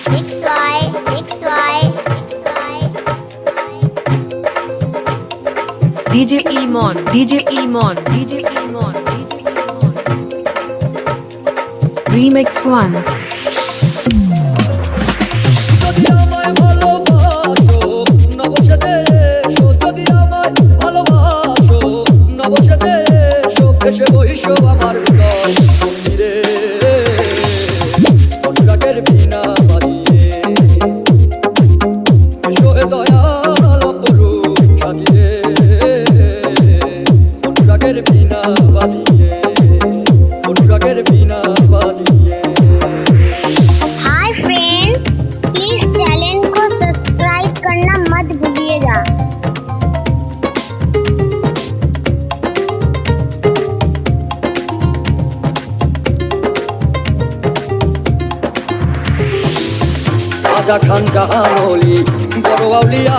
DJ Emon, DJ Emon, DJ Emon, DJ Emon. Remix 1. Hi friends, please channel को subscribe करना मत भूलिएगा। রাজা খান জাহান অলি বড় আউলিয়া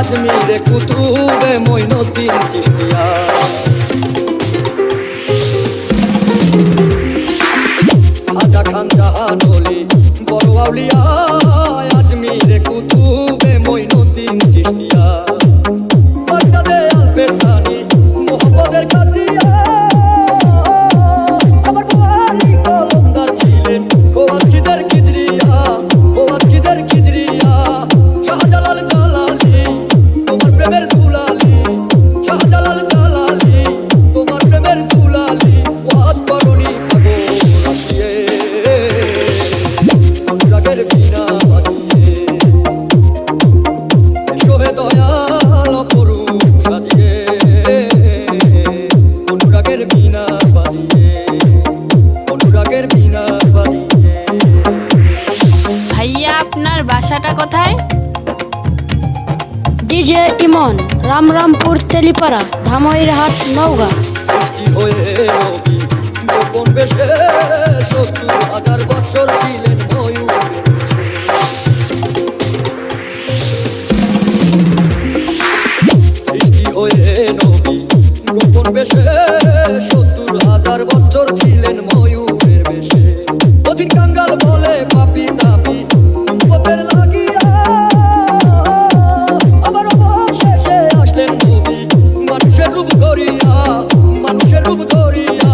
আজমিরে কুতুবে মঈনুদ্দিন চিশতিয়া রাজা খান জাহান অলি বড় আউলিয়া আজমিরে কুতুবে মঈনুদ্দিন চিশতিয়া বাগদাদে আলফেসানি মোহাম্মদের কাদিয়া আবার বুয়ালি কলমদার ছিলেন কোয়াত কিজার কিজরিয়া শাহজালাল জালালি তোমার প্রেমের দুলালি শাহজালাল জালালি তোমার প্রেমের দুলালি ওয়াজ করনি পাগল অনুরাগের বিনা বাজিয়ে সোহে দয়াল অপরূপ সাজিয়ে অনুরাগের বিনা বাজিয়ে অনুরাগের বিনা বাজিয়ে। ভাইয়া আপনার বাসাটা কোথায়? ডিজে ইমন, রামরামপুর তেলিপাড়া, ধামইরহাট, নওগাঁ। সৃষ্টি হয়ে নবী গোপন বেশে ৭০,০০০ বছর ছিলেন ময়ূরের সৃষ্টি হয়ে নবী গোপন বেশে ৭০,০০০ বছর ছিলেন ময়ূরের বেশে অধীন কাঙ্গাল বলে পাপি তাপি পথের লাগিয়া আবার অবশেষে আসলেন নবী মানুষের রূপ ধরিয়া মানুষের রূপ ধরিয়া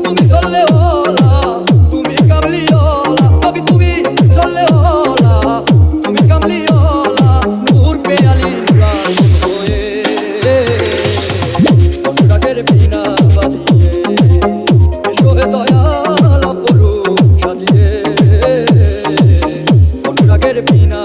তুমি চললে ওলা তুমি কামলি ওলা নবী তুমি চললে ওলা তুমি কামলি ওলা নূর পেয়ালি নুরান হয়ে অনুরাগের বিনা বাজিয়ে সোহে দয়াল অপরূপ সাজিয়ে অনুরাগের বিনা